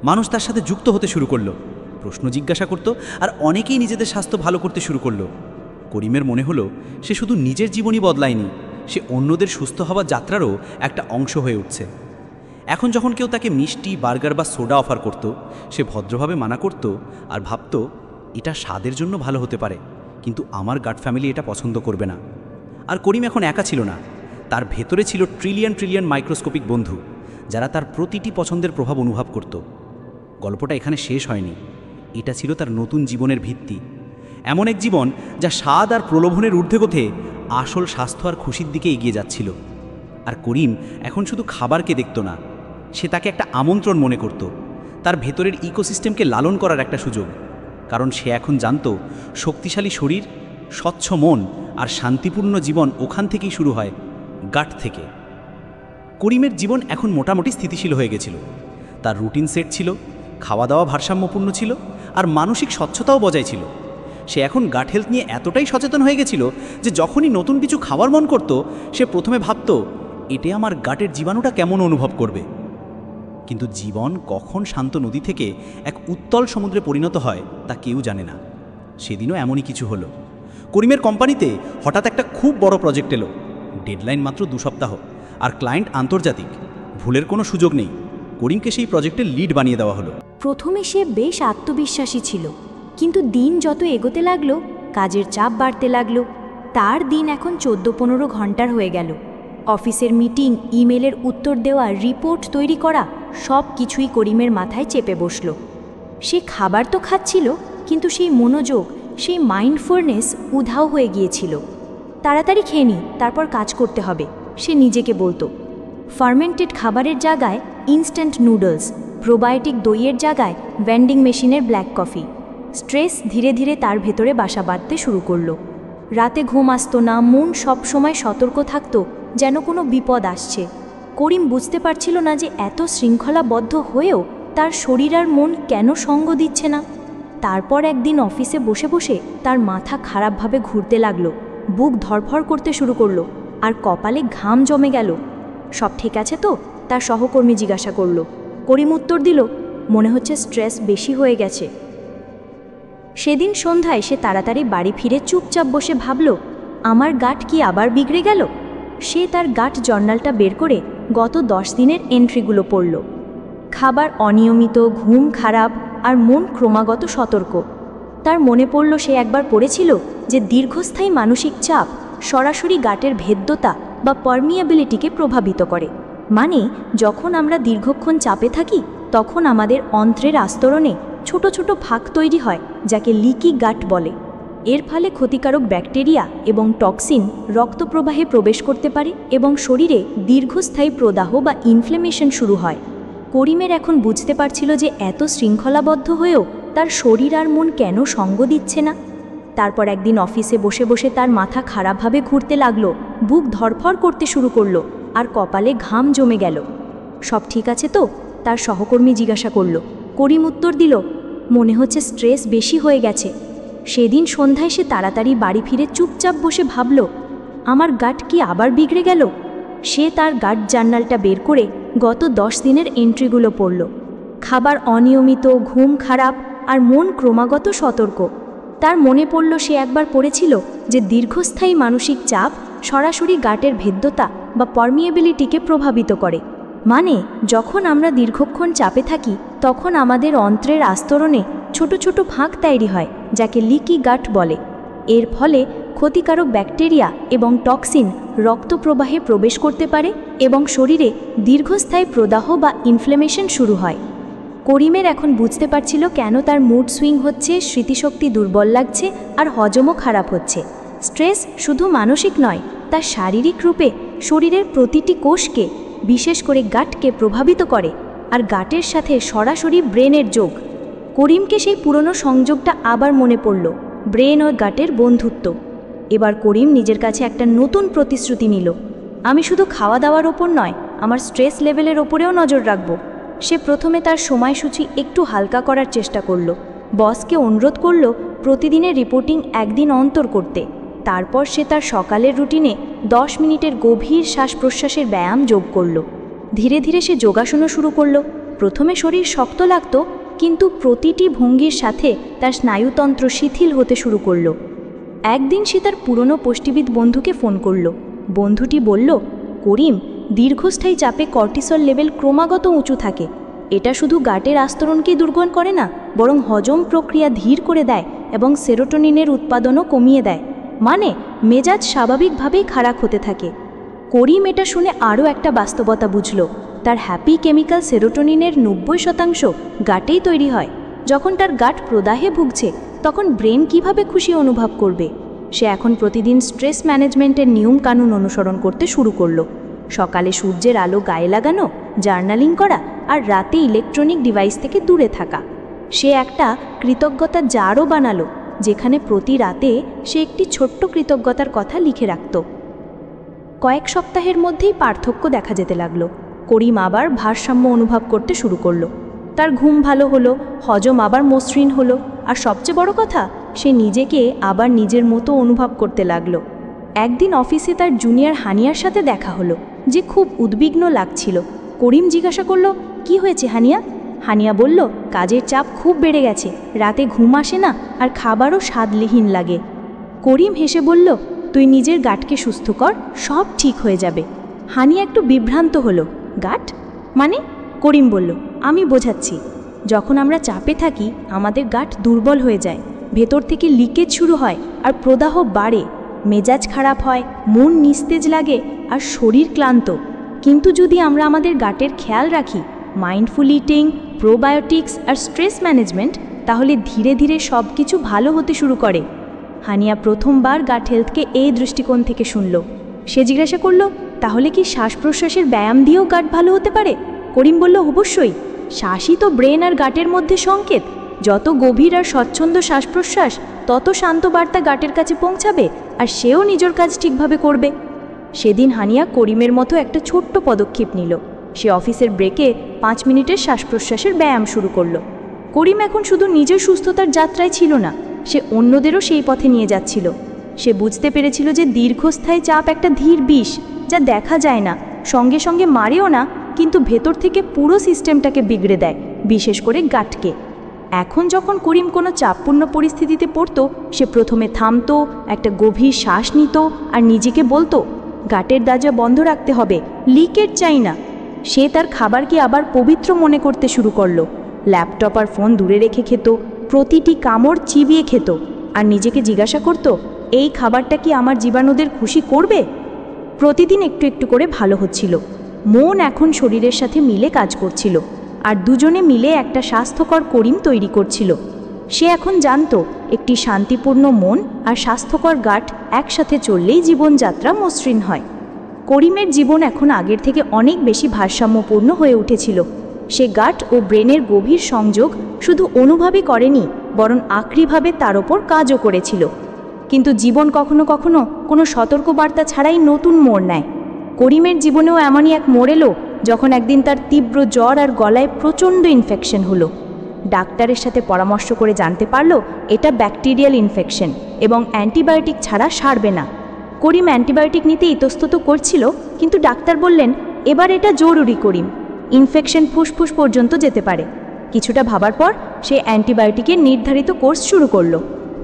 মানুষ তার সাথে যুক্ত হতে শুরু করলো, প্রশ্ন জিজ্ঞাসা করত, আর অনেকেই নিজেদের স্বাস্থ্য ভালো করতে শুরু করলো। করিমের মনে হলো সে শুধু নিজের জীবনই বদলায়নি, সে অন্যদের সুস্থ হওয়ার যাত্রারও একটা অংশ হয়ে উঠছে। এখন যখন কেউ তাকে মিষ্টি, বার্গার বা সোডা অফার করত, সে ভদ্রভাবে মানা করত আর ভাবত, এটা স্বাদের জন্য ভালো হতে পারে, কিন্তু আমার গাট ফ্যামিলি এটা পছন্দ করবে না। আর করিম এখন একা ছিল না, তার ভেতরে ছিল ট্রিলিয়ন ট্রিলিয়ন মাইক্রোস্কোপিক বন্ধু, যারা তার প্রতিটি পছন্দের প্রভাব অনুভব করত। গল্পটা এখানে শেষ হয়নি, এটা ছিল তার নতুন জীবনের ভিত্তি। এমন এক জীবন যা স্বাদ আর প্রলোভনের ঊর্ধ্বে গথে আসল স্বাস্থ্য আর খুশির দিকে এগিয়ে যাচ্ছিল। আর করিম এখন শুধু খাবারকে দেখত না, সে তাকে একটা আমন্ত্রণ মনে করত, তার ভেতরের ইকোসিস্টেমকে লালন করার একটা সুযোগ। কারণ সে এখন জানত শক্তিশালী শরীর, স্বচ্ছ মন আর শান্তিপূর্ণ জীবন ওখান থেকেই শুরু হয়, গাট থেকে। করিমের জীবন এখন মোটামুটি স্থিতিশীল হয়ে গেছিল। তার রুটিন সেট ছিল, খাওয়া দাওয়া ভারসাম্যপূর্ণ ছিল, আর মানসিক স্বচ্ছতাও বজায় ছিল। সে এখন গাট হেলথ নিয়ে এতটাই সচেতন হয়ে গেছিল যে যখনই নতুন কিছু খাওয়ার মন করত, সে প্রথমে ভাবত এতে আমার গাটের জীবাণুটা কেমন অনুভব করবে। কিন্তু জীবন কখন শান্ত নদী থেকে এক উত্তল সমুদ্রে পরিণত হয় তা কেউ জানে না। সেদিনও এমনই কিছু হলো। করিমের কোম্পানিতে হঠাৎ একটা খুব বড় প্রজেক্ট এলো। ডেডলাইন মাত্র 2 সপ্তাহ, আর ক্লায়েন্ট আন্তর্জাতিক। ভুলের কোনো সুযোগ নেই। করিমকে সেই প্রজেক্টের লিড বানিয়ে দেওয়া হলো। প্রথমে সে বেশ আত্মবিশ্বাসী ছিল, কিন্তু দিন যত এগোতে লাগলো কাজের চাপ বাড়তে লাগলো। তার দিন এখন 14-15 ঘন্টার হয়ে গেল। অফিসের মিটিং, ইমেলের উত্তর দেওয়া, রিপোর্ট তৈরি করা, সব কিছুই করিমের মাথায় চেপে বসল। সে খাবার তো খাচ্ছিল, কিন্তু সেই মনোযোগ, সেই মাইন্ডফুলনেস উধাও হয়ে গিয়েছিল। তাড়াতাড়ি খেয়ে নি, তারপর কাজ করতে হবে, সে নিজেকে বলতো। ফার্মেন্টেড খাবারের জায়গায় ইনস্ট্যান্ট নুডলস, প্রোবায়োটিক দইয়ের জায়গায় ভেন্ডিং মেশিনের ব্ল্যাক কফি। স্ট্রেস ধীরে ধীরে তার ভেতরে বাসা বাঁধতে শুরু করলো। রাতে ঘুম আসতো না, মন সবসময় সতর্ক থাকতো, যেন কোনো বিপদ আসছে। করিম বুঝতে পারছিল না যে এত শৃঙ্খলাবদ্ধ হয়েও তার শরীর আর মন কেন সঙ্গ দিচ্ছে না। তারপর একদিন অফিসে বসে বসে তার মাথা খারাপভাবে ঘুরতে লাগলো, বুক ধড়ফড় করতে শুরু করলো, আর কপালে ঘাম জমে গেল। সব ঠিক আছে তো? তার সহকর্মী জিজ্ঞাসা করলো। করিম উত্তর দিল, মনে হচ্ছে স্ট্রেস বেশি হয়ে গেছে। সেদিন সন্ধ্যায় সে তাড়াতাড়ি বাড়ি ফিরে চুপচাপ বসে ভাবল, আমার গাট কি আবার বিগড়ে গেল? সে তার গাট জার্নালটা বের করে গত 10 দিনের এন্ট্রিগুলো পড়ল। খাবার অনিয়মিত, ঘুম খারাপ, আর মন ক্রমাগত সতর্ক। তার মনে পড়ল সে একবার পড়েছিল যে দীর্ঘস্থায়ী মানসিক চাপ সরাসরি গাটের ভেদ্যতা বা পারমিয়াবিলিটিকে প্রভাবিত করে। মানে যখন আমরা দীর্ঘক্ষণ চাপে থাকি, তখন আমাদের অন্ত্রের আস্তরণে ছোট ছোট ফাঁক তৈরি হয়, যাকে লিকি গাট বলে। এর ফলে ক্ষতিকারক ব্যাকটেরিয়া এবং টক্সিন রক্ত প্রবাহে প্রবেশ করতে পারে এবং শরীরে দীর্ঘস্থায়ী প্রদাহ বা ইনফ্লেমেশন শুরু হয়। করিমের এখন বুঝতে পারছিল যে এত শৃঙ্খলাবদ্ধ হয়েও তার শরীর আর মন কেন সঙ্গ দিচ্ছে না। তারপর একদিন অফিসে বসে বসে তার মাথা খারাপভাবে ঘুরতে লাগলো, বুক ধড়ফড় করতে শুরু করলো, আর কপালে ঘাম জমে গেল। সব ঠিক আছে তো? তার সহকর্মী জিজ্ঞাসা করল। করিম উত্তর দিল, মনে হচ্ছে স্ট্রেস বেশি হয়ে গেছে। সেদিন সন্ধ্যায় সে তাড়াতাড়ি বাড়ি ফিরে চুপচাপ বসে ভাবল, আমার গাট কি আবার বিগড়ে গেল? সে তার গাট জার্নালটা বের করে গত 10 দিনের এন্ট্রিগুলো পড়ল। খাবার অনিয়মিত, ঘুম খারাপ, আর মন ক্রমাগত সতর্ক। তার মনে পড়ল সে একবার পড়েছিল যে দীর্ঘস্থায়ী মানসিক চাপ সরাসরি গাটের ভেদ্যতা বা পারমিয়াবিলিটিকে প্রভাবিত করে। মানে যখন আমরা দীর্ঘক্ষণ চাপে থাকি, তখন আমাদের অন্ত্রের আস্তরণে ছোট ছোট ফাঁক তৈরি হয়, যাকে লিকি গাট বলে। এর ফলে ক্ষতিকারক ব্যাকটেরিয়া এবং টক্সিন রক্ত প্রবাহে প্রবেশ করতে পারে এবং শরীরে দীর্ঘস্থায়ী প্রদাহ বা ইনফ্লেমেশন শুরু হয়। করিমের এখন বুঝতে পারছিল কেন তার মুড সুইং হচ্ছে, স্মৃতিশক্তি দুর্বল লাগছে, আর হজমও খারাপ হচ্ছে। স্ট্রেস শুধু মানসিক নয়, তা শারীরিক রূপে শরীরের প্রতিটি কোষকে, বিশেষ করে গাটকে প্রভাবিত করে, আর গাটের সাথে সরাসরি ব্রেনের যোগ। করিমকে সেই পুরনো সংযোগটা আবার মনে পড়ল, ব্রেন ও গাটের বন্ধুত্ব। এবার করিম নিজের কাছে একটা নতুন প্রতিশ্রুতি নিল, আমি শুধু খাওয়া দাওয়ার ওপর নয়, আমার স্ট্রেস লেভেলের ওপরেও নজর রাখব। সে প্রথমে তার সময়সূচি একটু হালকা করার চেষ্টা করল। বসকে অনুরোধ করল প্রতিদিনের রিপোর্টিং একদিন অন্তর করতে। তারপর সে তার সকালের রুটিনে 10 মিনিটের গভীর শ্বাস প্রশ্বাসের ব্যায়াম যোগ করল। ধীরে ধীরে সে যোগাসনও শুরু করল। প্রথমে শরীর শক্ত লাগত, কিন্তু প্রতিটি ভঙ্গির সাথে তার স্নায়ুতন্ত্র শিথিল হতে শুরু করল। একদিন সে তার পুরনো পুষ্টিবিদ বন্ধুকে ফোন করল। বন্ধুটি বলল, করিম, দীর্ঘস্থায়ী চাপে কর্টিসল লেভেল ক্রমাগত উঁচু থাকে। এটা শুধু গাটের আস্তরণকেই দুর্বল করে না, বরং হজম প্রক্রিয়া ধীর করে দেয় এবং সেরোটোনিনের উৎপাদনও কমিয়ে দেয়। মানে মেজাজ স্বাভাবিকভাবেই খারাপ হতে থাকে। করিম এটা শুনে আরও একটা বাস্তবতা বুঝল। তার হ্যাপি কেমিক্যাল সেরোটোনিনের 90% গাটেই তৈরি হয়। যখন তার গাট প্রদাহে ভুগছে তখন ব্রেন কিভাবে খুশি অনুভব করবে। সে এখন প্রতিদিন স্ট্রেস ম্যানেজমেন্টের নিয়ম কানুন অনুসরণ করতে শুরু করলো। সকালে সূর্যের আলো গায়ে লাগানো, জার্নালিং করা আর রাতে ইলেকট্রনিক ডিভাইস থেকে দূরে থাকা। সে একটা কৃতজ্ঞতার জারও বানালো, যেখানে প্রতি রাতে সে একটি ছোট্ট কৃতজ্ঞতার কথা লিখে রাখত। কয়েক সপ্তাহের মধ্যেই পার্থক্য দেখা যেতে লাগলো। করিম আবার ভারসাম্য অনুভব করতে শুরু করলো। তার ঘুম ভালো হলো, হজম আবার মসৃণ হলো, আর সবচেয়ে বড় কথা, সে নিজেকে আবার নিজের মতো অনুভব করতে লাগলো। একদিন অফিসে তার জুনিয়র হানিয়ার সাথে দেখা হলো, যে খুব উদ্বিগ্ন লাগছিল। করিম জিজ্ঞাসা করলো, কি হয়েছে হানিয়া? হানিয়া বলল, কাজের চাপ খুব বেড়ে গেছে, রাতে ঘুম আসে না আর খাবারও স্বাদবিহীন লাগে। করিম হেসে বলল, তুই নিজের গাটকে সুস্থ কর, সব ঠিক হয়ে যাবে। হানিয়া একটু বিভ্রান্ত হলো। গাট মানে? করিম বলল, আমি বোঝাচ্ছি। যখন আমরা চাপে থাকি আমাদের গাট দুর্বল হয়ে যায়, ভেতর থেকে লিকেজ শুরু হয় আর প্রদাহ বাড়ে, মেজাজ খারাপ হয়, মন নিস্তেজ লাগে আর শরীর ক্লান্ত। কিন্তু যদি আমরা আমাদের গাটের খেয়াল রাখি, মাইন্ডফুল ইটিং, প্রোবায়োটিক্স আর স্ট্রেস ম্যানেজমেন্ট, তাহলে ধীরে ধীরে সব কিছু ভালো হতে শুরু করে। হানিয়া প্রথমবার গাট হেলথকে এই দৃষ্টিকোণ থেকে শুনল। সে জিজ্ঞাসা করল, তাহলে কি শ্বাস প্রশ্বাসের ব্যায়াম দিয়েও গাট ভালো হতে পারে? করিম বলল, অবশ্যই। শ্বাসই তো ব্রেন আর গাটের মধ্যে সংকেত। যত গভীর আর স্বচ্ছন্দ শ্বাস প্রশ্বাস, তত শান্ত বার্তা গাটের কাছে পৌঁছাবে আর সেও নিজের কাজ ঠিকভাবে করবে। সেদিন হানিয়া করিমের মতো একটা ছোট্ট পদক্ষেপ নিল। সে অফিসের ব্রেকে 5 মিনিটের শ্বাস প্রশ্বাসের ব্যায়াম শুরু করল। করিম এখন শুধু নিজের সুস্থতার যাত্রায় ছিল না, সে অন্যদেরও সেই পথে নিয়ে যাচ্ছিল। সে বুঝতে পেরেছিল যে দীর্ঘস্থায়ী চাপ একটা ধীর বিষ, যা দেখা যায় না, সঙ্গে সঙ্গে মারেও না, কিন্তু ভেতর থেকে পুরো সিস্টেমটাকে বিগড়ে দেয়, বিশেষ করে গাটকে। এখন যখন করিম কোনো চাপপূর্ণ পরিস্থিতিতে পড়তো, সে প্রথমে থামতো, একটা গভীর শ্বাস নিত আর নিজেকে বলতো, গাটের দরজা বন্ধ রাখতে হবে, লিকেজ চাই না। সে তার খাবারকে আবার পবিত্র মনে করতে শুরু করলো। ল্যাপটপ আর ফোন দূরে রেখে খেত, প্রতিটি কামড় চিবিয়ে খেত, আর নিজেকে জিজ্ঞাসা করত, এই খাবারটা কি আমার জীবাণুদের খুশি করবে? প্রতিদিন একটু একটু করে ভালো হচ্ছিল। মন এখন শরীরের সাথে মিলে কাজ করছিল, আর দুজনে মিলে একটা স্বাস্থ্যকর করিম তৈরি করছিল। সে এখন জানত, একটি শান্তিপূর্ণ মন আর স্বাস্থ্যকর গাট একসাথে চললেই জীবনযাত্রা মসৃণ হয়। করিমের জীবন এখন আগের থেকে অনেক বেশি ভারসাম্যপূর্ণ হয়ে উঠেছিল। সে গাট ও ব্রেনের গভীর সংযোগ শুধু অনুভবই করেনি, বরং আক্রিভাবে তার ওপর কাজও করেছিল। কিন্তু জীবন কখনো কখনো কোনো সতর্কবার্তা ছাড়াই নতুন মোড় নেয়। করিমের জীবনেও এমনই এক মোড় এলো, যখন একদিন তার তীব্র জ্বর আর গলায় প্রচণ্ড ইনফেকশন হলো। ডাক্তারের সাথে পরামর্শ করে জানতে পারল এটা ব্যাকটেরিয়াল ইনফেকশন এবং অ্যান্টিবায়োটিক ছাড়া সারবে না। করিম অ্যান্টিবায়োটিক নিতে ইতস্তত করছিল, কিন্তু ডাক্তার বললেন, এবার এটা জরুরি করিম, ইনফেকশন ফুসফুস পর্যন্ত যেতে পারে। কিছুটা ভাবার পর সে অ্যান্টিবায়োটিকের নির্ধারিত কোর্স শুরু করলো।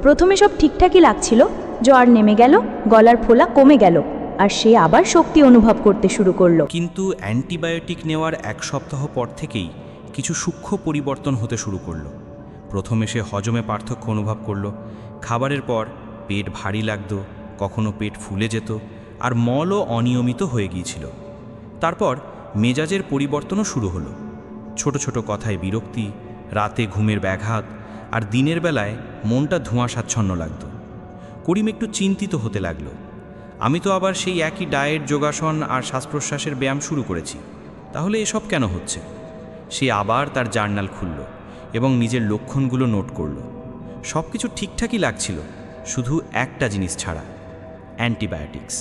প্রথমে সব ঠিকঠাকই লাগছিল, জ্বর নেমে গেল, গলার ফোলা কমে গেল, আর সে আবার শক্তি অনুভব করতে শুরু করলো। কিন্তু অ্যান্টিবায়োটিক নেওয়ার 1 সপ্তাহ পর থেকেই কিছু সূক্ষ্ম পরিবর্তন হতে শুরু করলো। প্রথমে সে হজমে পার্থক্য অনুভব করলো। খাবারের পর পেট ভারী লাগতো, কখনো পেট ফুলে যেত, আর মলও অনিয়মিত হয়ে গিয়েছিল। তারপর মেজাজের পরিবর্তনও শুরু হলো। ছোট ছোট কথায় বিরক্তি, রাতে ঘুমের ব্যাঘাত, আর দিনের বেলায় মনটা ধোঁয়াশাচ্ছন্ন লাগতো। করিম একটু চিন্তিত হতে লাগলো। আমি তো আবার সেই একই ডায়েট, যোগাসন আর শ্বাস প্রশ্বাসের ব্যায়াম শুরু করেছি, তাহলে এসব কেন হচ্ছে? সে আবার তার জার্নাল খুলল এবং নিজের লক্ষণগুলো নোট করল। সব কিছু ঠিকঠাকই লাগছিল, শুধু একটা জিনিস ছাড়া, অ্যান্টিবায়োটিক্স।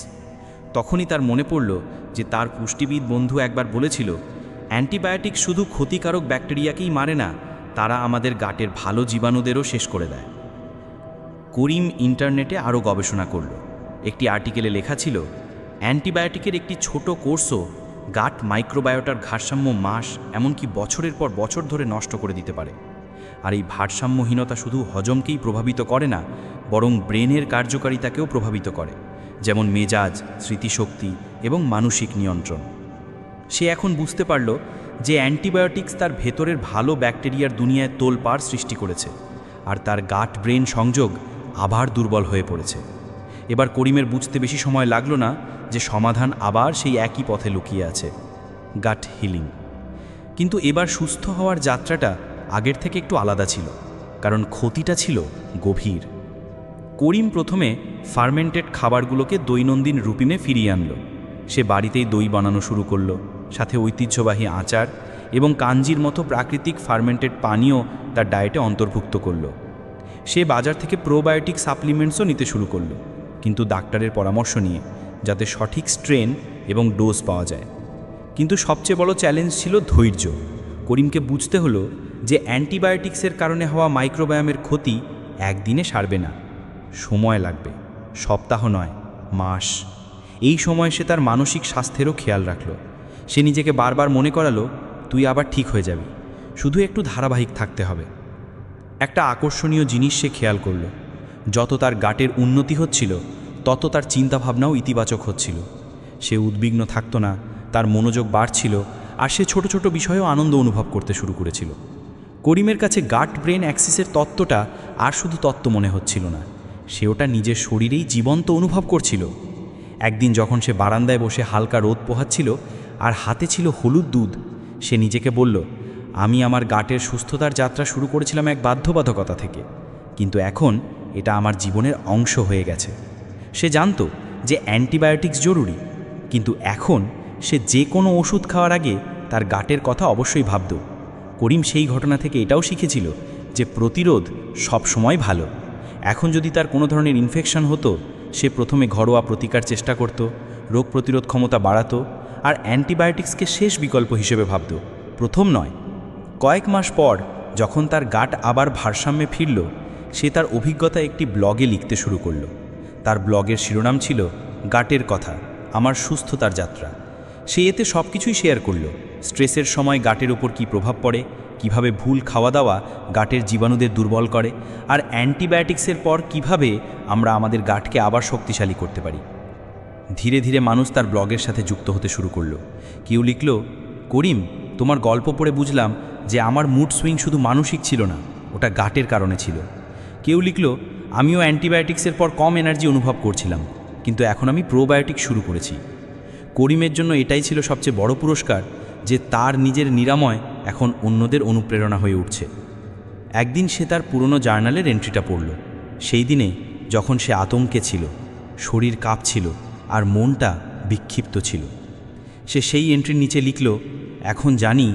তখনই তার মনে পড়ল যে তার পুষ্টিবিদ বন্ধু একবার বলেছিল, অ্যান্টিবায়োটিক শুধু ক্ষতিকারক ব্যাকটেরিয়াকেই মারে না, তারা আমাদের গাটের ভালো জীবাণুদেরও শেষ করে দেয়। করিম ইন্টারনেটে আরও গবেষণা করল। একটি আর্টিকেলে লেখা ছিল, অ্যান্টিবায়োটিকের একটি ছোট কোর্সও গাট মাইক্রোবায়োটার ভারসাম্য মাস, এমনকি বছরের পর বছর ধরে নষ্ট করে দিতে পারে। আর এই ভারসাম্যহীনতা শুধু হজমকেই প্রভাবিত করে না, বরং ব্রেনের কার্যকারিতাকেও প্রভাবিত করে, যেমন মেজাজ, স্মৃতিশক্তি এবং মানসিক নিয়ন্ত্রণ। সে এখন বুঝতে পারল যে অ্যান্টিবায়োটিক্স তার ভেতরের ভালো ব্যাকটেরিয়ার দুনিয়ায় তোলপাড় সৃষ্টি করেছে, আর তার গাট ব্রেন সংযোগ আবার দুর্বল হয়ে পড়েছে। এবার করিমের বুঝতে বেশি সময় লাগলো না যে সমাধান আবার সেই একই পথে লুকিয়ে আছে, গাট হিলিং। কিন্তু এবার সুস্থ হওয়ার যাত্রাটা আগের থেকে একটু আলাদা ছিল, কারণ ক্ষতিটা ছিল গভীর। করিম প্রথমে ফার্মেন্টেড খাবারগুলোকে দৈনন্দিন রুটিনে ফিরিয়ে আনলো। সে বাড়িতেই দই বানানো শুরু করলো, সাথে ঐতিহ্যবাহী আচার এবং কাঞ্জির মতো প্রাকৃতিক ফার্মেন্টেড পানীয় তার ডায়েটে অন্তর্ভুক্ত করলো। সে বাজার থেকে প্রোবায়োটিক সাপ্লিমেন্টসও নিতে শুরু করলো, কিন্তু ডাক্তারের পরামর্শ নিয়ে, যাতে সঠিক স্ট্রেন এবং ডোজ পাওয়া যায়। কিন্তু সবচেয়ে বড় চ্যালেঞ্জ ছিল ধৈর্য। করিমকে বুঝতে হলো যে অ্যান্টিবায়োটিক্সের কারণে হওয়া মাইক্রোবায়োমের ক্ষতি একদিনে সারবে না, সময় লাগবে, সপ্তাহ নয়, মাস। এই সময় সে তার মানসিক স্বাস্থ্যেরও খেয়াল রাখল। সে নিজেকে বারবার মনে করালো, তুই আবার ঠিক হয়ে যাবি, শুধু একটু ধারাবাহিক থাকতে হবে। একটা আকর্ষণীয় জিনিস সে খেয়াল করল, যত তার গাটের উন্নতি হচ্ছিল তত তার চিন্তাভাবনাও ইতিবাচক হচ্ছিল। সে উদ্বিগ্ন থাকত না, তার মনোযোগ বাড়ছিল, আর সে ছোট ছোট বিষয়েও আনন্দ অনুভব করতে শুরু করেছিল। করিমের কাছে গাট ব্রেন অ্যাক্সিসের তত্ত্বটা আর শুধু তত্ত্ব মনে হচ্ছিল না, সে ওটা নিজের শরীরেই জীবন্ত অনুভব করছিল। একদিন যখন সে বারান্দায় বসে হালকা রোদ পোহাচ্ছিল আর হাতে ছিল হলুদ দুধ, সে নিজেকে বলল, আমি আমার গাটের সুস্থতার যাত্রা শুরু করেছিলাম এক বাধ্যবাধকতা থেকে, কিন্তু এখন এটা আমার জীবনের অংশ হয়ে গেছে। সে জানত যে অ্যান্টিবায়োটিক্স জরুরি, কিন্তু এখন সে যে কোনো ওষুধ খাওয়ার আগে তার গাটের কথা অবশ্যই ভাবত। করিম সেই ঘটনা থেকে এটাও শিখেছিল যে প্রতিরোধ সবসময় ভালো। এখন যদি তার কোনো ধরনের ইনফেকশন হতো, সে প্রথমে ঘরোয়া প্রতিকার চেষ্টা করত, রোগ প্রতিরোধ ক্ষমতা বাড়াতো, আর অ্যান্টিবায়োটিক্সকে শেষ বিকল্প হিসেবে ভাবত, প্রথম নয়। কয়েক মাস পর যখন তার গাট আবার ভারসাম্যে ফিরল, সে তার অভিজ্ঞতা একটি ব্লগে লিখতে শুরু করল। তার ব্লগের শিরোনাম ছিল গাটের কথা, আমার সুস্থতার যাত্রা। সে এতে সব কিছুই শেয়ার করল, স্ট্রেসের সময় গাটের ওপর কী প্রভাব পড়ে, কিভাবে ভুল খাওয়া দাওয়া গাটের জীবাণুদের দুর্বল করে, আর অ্যান্টিবায়োটিক্সের পর কিভাবে আমরা আমাদের গাটকে আবার শক্তিশালী করতে পারি। ধীরে ধীরে মানুষ তার ব্লগের সাথে যুক্ত হতে শুরু করলো। কেউ লিখল, করিম, তোমার গল্প পড়ে বুঝলাম যে আমার মুড সুইং শুধু মানসিক ছিল না, ওটা গাটের কারণে ছিল। কেউ লিখল, আমিও অ্যান্টিবায়োটিক্সের পর কম এনার্জি অনুভব করছিলাম, কিন্তু এখন আমি প্রোবায়োটিক শুরু করেছি। করিমের জন্য এটাই ছিল সবচেয়ে বড় পুরস্কার, যে তার নিজের নিরাময় এখন অন্যদের অনুপ্রেরণা হয়ে উঠছে। একদিন সে তার পুরনো জার্নালের এন্ট্রিটা পড়ল। সেই দিনে যখন সে আতঙ্কে ছিল, শরীর কাঁপছিল আর মনটা বিক্ষিপ্ত ছিল। সে সেই এন্ট্রির নিচে লিখল, এখন জানি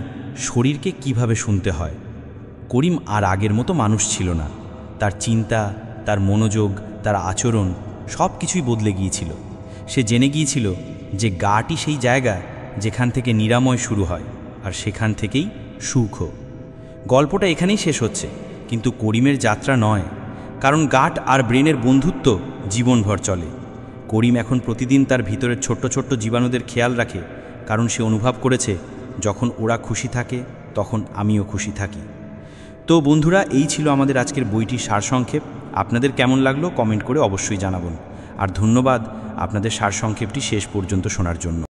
শরীরকে কিভাবে শুনতে হয়। করিম আর আগের মতো মানুষ ছিল না। তার চিন্তা, তার মনোযোগ, তার আচরণ সব কিছুই বদলে গিয়েছিল। সে জেনে গিয়েছিল যে গাটই সেই জায়গা যেখান থেকে নিরাময় শুরু হয়, আর সেখান থেকেই সুখও। গল্পটা এখানেই শেষ হচ্ছে, কিন্তু করিমের যাত্রা নয়, কারণ গাট আর ব্রেনের বন্ধুত্ব জীবনভর চলে। করিম এখন প্রতিদিন তার ভিতরের ছোট্ট ছোট্ট জীবাণুদের খেয়াল রাখে, কারণ সে অনুভব করেছে যখন ওরা খুশি থাকে তখন আমিও খুশি থাকি। তো বন্ধুরা, এই ছিল আমাদের আজকের বইটির সারসংক্ষেপ। আপনাদের কেমন লাগলো কমেন্ট করে অবশ্যই জানাবেন। আর ধন্যবাদ আপনাদের সারসংক্ষেপটি শেষ পর্যন্ত শোনার জন্য।